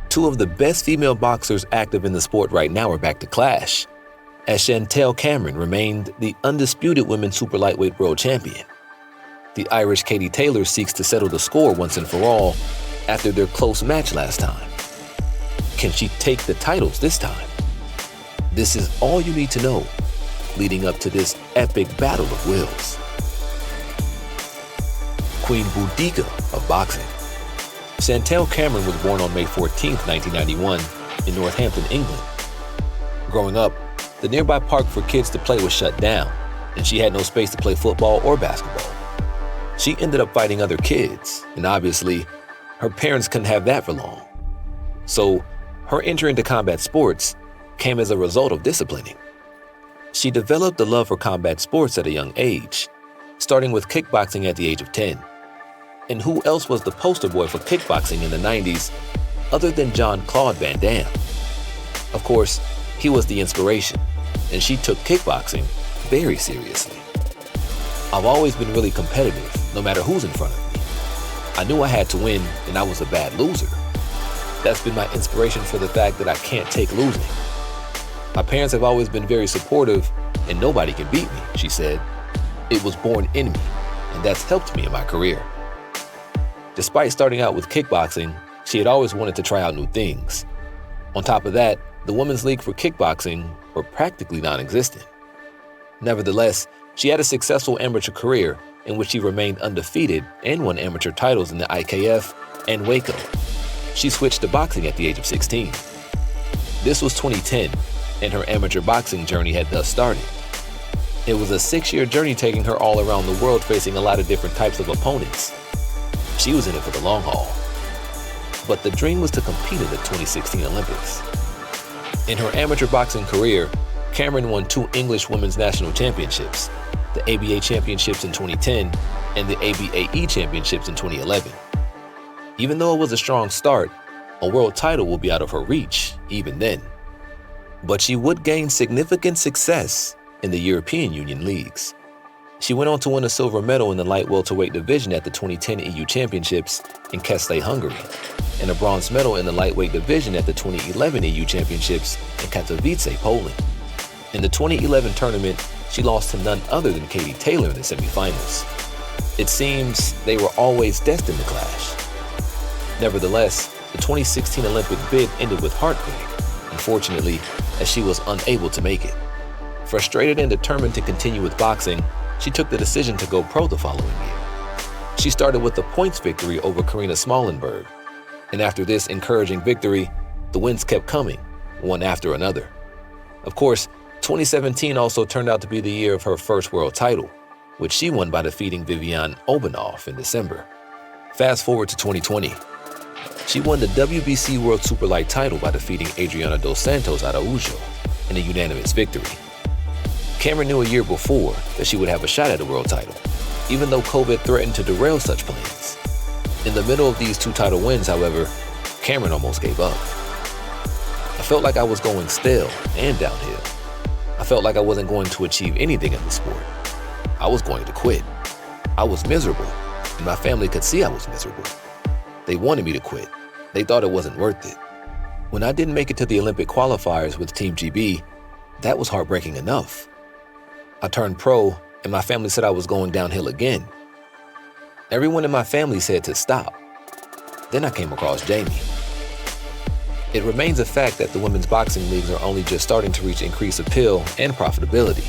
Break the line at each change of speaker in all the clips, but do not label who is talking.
Two of the best female boxers active in the sport right now are back to clash, as Chantelle Cameron remained the undisputed women's super lightweight world champion. The Irish Katie Taylor seeks to settle the score once and for all after their close match last time. Can she take the titles this time? This is all you need to know leading up to this epic battle of wills. Queen Boudicca of boxing. Chantelle Cameron was born on May 14, 1991, in Northampton, England. Growing up, the nearby park for kids to play was shut down, and she had no space to play football or basketball. She ended up fighting other kids, and obviously, her parents couldn't have that for long. So, her entry into combat sports came as a result of disciplining. She developed a love for combat sports at a young age, starting with kickboxing at the age of 10. And who else was the poster boy for kickboxing in the 90s other than Jean-Claude Van Damme? Of course, he was the inspiration, and she took kickboxing very seriously. I've always been really competitive, no matter who's in front of me. I knew I had to win, and I was a bad loser. That's been my inspiration for the fact that I can't take losing. My parents have always been very supportive, and nobody can beat me, she said. It was born in me, and that's helped me in my career. Despite starting out with kickboxing, she had always wanted to try out new things. On top of that, the Women's League for kickboxing were practically non-existent. Nevertheless, she had a successful amateur career in which she remained undefeated and won amateur titles in the IKF and Waco. She switched to boxing at the age of 16. This was 2010, and her amateur boxing journey had thus started. It was a 6-year journey taking her all around the world facing a lot of different types of opponents. She was in it for the long haul. But the dream was to compete in the 2016 Olympics. In her amateur boxing career, Cameron won 2 English Women's National Championships, the ABA Championships in 2010 and the ABAE Championships in 2011. Even though it was a strong start, a world title will be out of her reach even then. But she would gain significant success in the European Union leagues. She went on to win a silver medal in the light welterweight division at the 2010 EU Championships in Keszthely, Hungary, and a bronze medal in the lightweight division at the 2011 EU Championships in Katowice, Poland. In the 2011 tournament, she lost to none other than Katie Taylor in the semifinals. It seems they were always destined to clash. Nevertheless, the 2016 Olympic bid ended with heartbreak, unfortunately, as she was unable to make it. Frustrated and determined to continue with boxing, she took the decision to go pro the following year. She started with a points victory over Karina Smallenberg, and after this encouraging victory, the wins kept coming, one after another. Of course, 2017 also turned out to be the year of her first world title, which she won by defeating Viviane Obanov in December. Fast forward to 2020. She won the WBC World Superlight title by defeating Adriana dos Santos Araújo in a unanimous victory. Cameron knew a year before that she would have a shot at a world title, even though COVID threatened to derail such plans. In the middle of these 2 title wins, however, Cameron almost gave up. I felt like I was going stale and downhill. I felt like I wasn't going to achieve anything in the sport. I was going to quit. I was miserable, and my family could see I was miserable. They wanted me to quit. They thought it wasn't worth it. When I didn't make it to the Olympic qualifiers with Team GB, that was heartbreaking enough. I turned pro, and my family said I was going downhill again. Everyone in my family said to stop. Then I came across Jamie. It remains a fact that the women's boxing leagues are only just starting to reach increased appeal and profitability.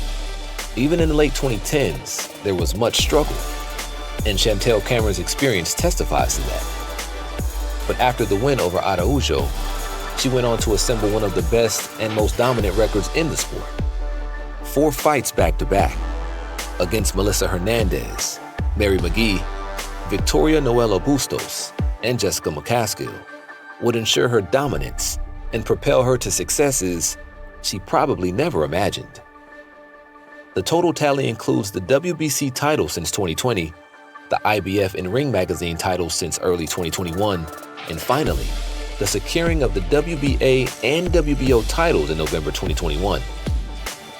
Even in the late 2010s, there was much struggle, and Chantelle Cameron's experience testifies to that. But after the win over Araújo, she went on to assemble one of the best and most dominant records in the sport. 4 fights back-to-back against Melissa Hernandez, Mary McGee, Victoria Noella Bustos, and Jessica McCaskill would ensure her dominance and propel her to successes she probably never imagined. The total tally includes the WBC title since 2020, the IBF and Ring Magazine titles since early 2021, and finally, the securing of the WBA and WBO titles in November 2021.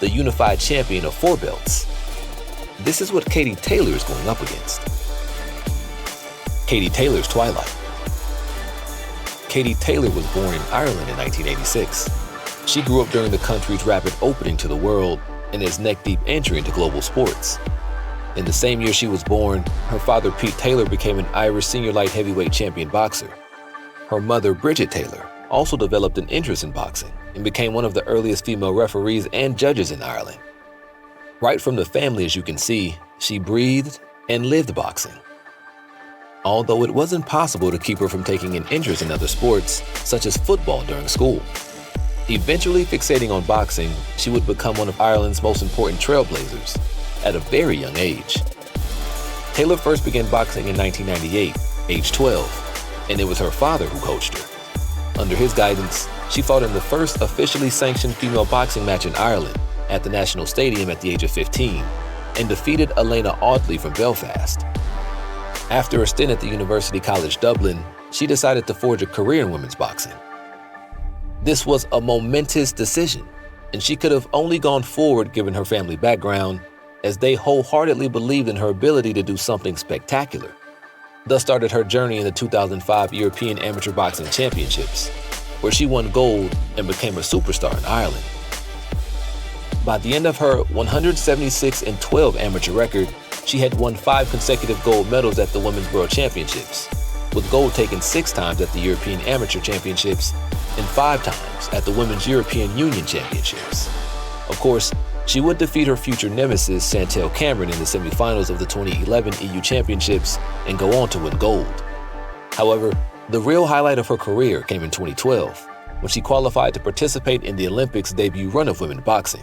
The unified champion of 4 belts. This is what Katie Taylor is going up against. Katie Taylor's Twilight. Katie Taylor was born in Ireland in 1986. She grew up during the country's rapid opening to the world and its neck-deep entry into global sports. In the same year she was born, her father Pete Taylor became an Irish senior light heavyweight champion boxer. Her mother, Bridget Taylor, also developed an interest in boxing and became one of the earliest female referees and judges in Ireland. Right from the family, as you can see, she breathed and lived boxing. Although it wasn't possible to keep her from taking an interest in other sports, such as football during school. Eventually fixating on boxing, she would become one of Ireland's most important trailblazers at a very young age. Taylor first began boxing in 1998, age 12, and it was her father who coached her. Under his guidance, she fought in the first officially sanctioned female boxing match in Ireland at the National Stadium at the age of 15 and defeated Elena Audley from Belfast. After a stint at the University College Dublin, she decided to forge a career in women's boxing. This was a momentous decision, and she could have only gone forward given her family background, as they wholeheartedly believed in her ability to do something spectacular. Thus started her journey in the 2005 European Amateur Boxing Championships, where she won gold and became a superstar in Ireland. By the end of her 176-12 amateur record, she had won 5 consecutive gold medals at the Women's World Championships, with gold taken 6 times at the European Amateur Championships and 5 times at the Women's European Union Championships. Of course, she would defeat her future nemesis Chantelle Cameron in the semifinals of the 2011 EU Championships and go on to win gold. However, the real highlight of her career came in 2012, when she qualified to participate in the Olympics debut run of women boxing.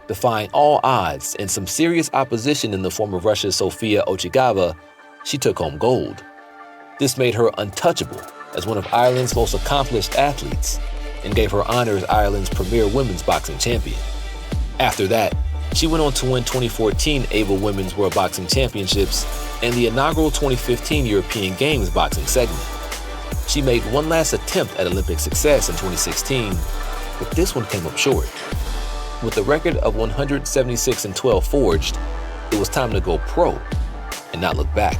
Defying all odds and some serious opposition in the form of Russia's Sofia Ochigava, she took home gold. This made her untouchable as one of Ireland's most accomplished athletes and gave her honor as Ireland's premier women's boxing champion. After that, she went on to win 2014 ABLE Women's World Boxing Championships and the inaugural 2015 European Games boxing segment. She made one last attempt at Olympic success in 2016, but this one came up short. With a record of 176-12 forged, it was time to go pro and not look back.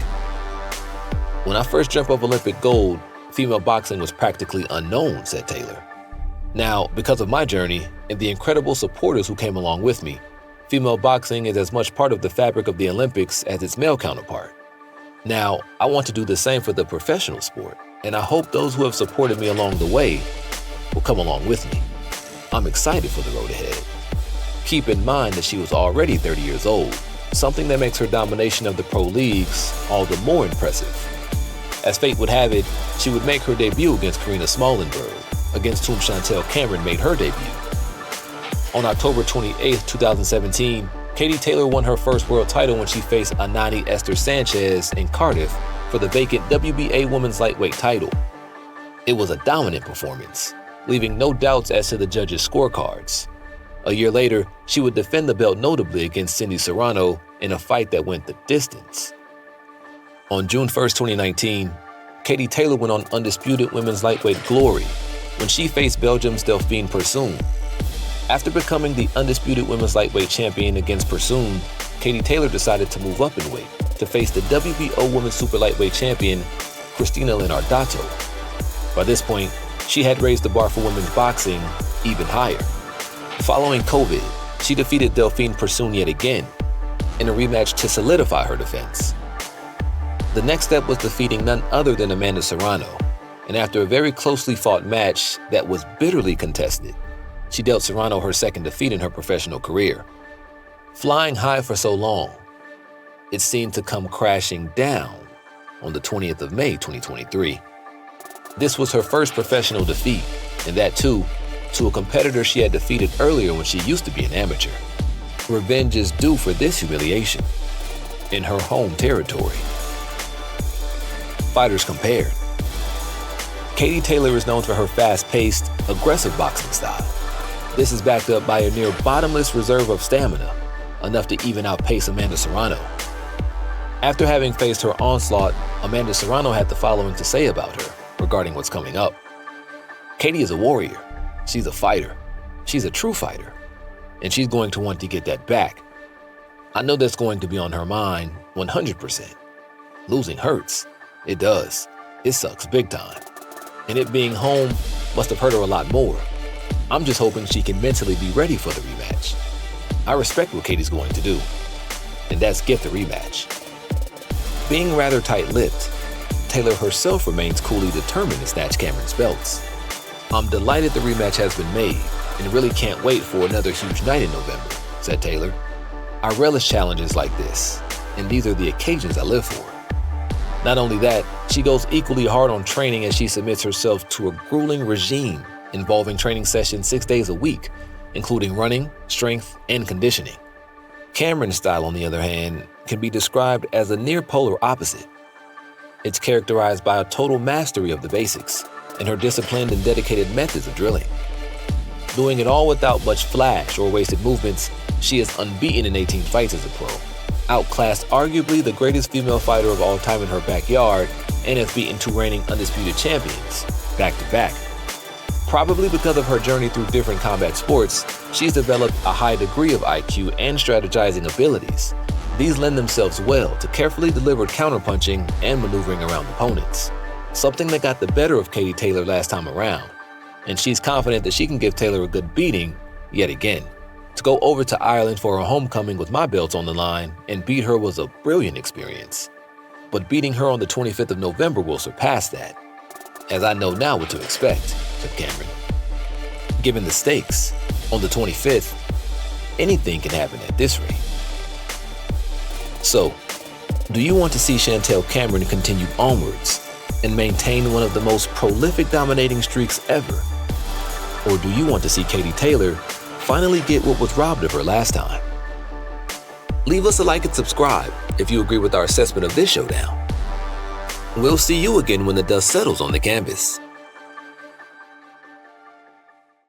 When I first dreamt of Olympic gold, female boxing was practically unknown, said Taylor. Now, because of my journey and the incredible supporters who came along with me, female boxing is as much part of the fabric of the Olympics as its male counterpart. Now, I want to do the same for the professional sport, and I hope those who have supported me along the way will come along with me. I'm excited for the road ahead. Keep in mind that she was already 30 years old, something that makes her domination of the pro leagues all the more impressive. As fate would have it, she would make her debut against Karina Smallenberg, against whom Chantelle Cameron made her debut. On October 28, 2017, Katie Taylor won her first world title when she faced Anani Esther Sanchez in Cardiff for the vacant WBA Women's Lightweight title. It was a dominant performance, leaving no doubts as to the judges' scorecards. A year later, she would defend the belt notably against Cindy Serrano in a fight that went the distance. On June 1, 2019, Katie Taylor went on undisputed women's lightweight glory when she faced Belgium's Delphine Persoon. After becoming the undisputed women's lightweight champion against Persoon, Katie Taylor decided to move up in weight to face the WBO women's super lightweight champion, Cristina Leonardato. By this point, she had raised the bar for women's boxing even higher. Following COVID, she defeated Delphine Persoon yet again in a rematch to solidify her defense. The next step was defeating none other than Amanda Serrano, and after a very closely fought match that was bitterly contested, she dealt Serrano her second defeat in her professional career. Flying high for so long, it seemed to come crashing down on the 20th of May, 2023. This was her first professional defeat, and that too, to a competitor she had defeated earlier when she used to be an amateur. Revenge is due for this humiliation in her home territory. Fighters compared. Katie Taylor is known for her fast-paced, aggressive boxing style. This is backed up by a near bottomless reserve of stamina, enough to even outpace Amanda Serrano. After having faced her onslaught, Amanda Serrano had the following to say about her regarding what's coming up. Katie is a warrior. She's a fighter. She's a true fighter. And she's going to want to get that back. I know that's going to be on her mind 100%. Losing hurts. It does. It sucks big time. and it being home must have hurt her a lot more. I'm just hoping she can mentally be ready for the rematch. I respect what Katie's going to do, and that's get the rematch. Being rather tight-lipped, Taylor herself remains coolly determined to snatch Cameron's belts. "I'm delighted the rematch has been made and really can't wait for another huge night in November," said Taylor. "I relish challenges like this, and these are the occasions I live for." Not only that, she goes equally hard on training as she submits herself to a grueling regime involving training sessions 6 days a week, including running, strength, and conditioning. Cameron's style, on the other hand, can be described as a near polar opposite. It's characterized by a total mastery of the basics and her disciplined and dedicated methods of drilling. Doing it all without much flash or wasted movements, she is unbeaten in 18 fights as a pro, outclassed arguably the greatest female fighter of all time in her backyard, and has beaten 2 reigning undisputed champions, back-to-back. Probably because of her journey through different combat sports, she's developed a high degree of IQ and strategizing abilities. These lend themselves well to carefully delivered counterpunching and maneuvering around opponents, something that got the better of Katie Taylor last time around, and she's confident that she can give Taylor a good beating yet again. To go over to Ireland for her homecoming with my belts on the line and beat her was a brilliant experience. But beating her on the 25th of November will surpass that, as I know now what to expect, said Cameron. Given the stakes, on the 25th, anything can happen at this rate. So, do you want to see Chantelle Cameron continue onwards and maintain one of the most prolific dominating streaks ever? Or do you want to see Katie Taylor finally get what was robbed of her last time? Leave us a like and subscribe if you agree with our assessment of this showdown. We'll see you again when the dust settles on the canvas.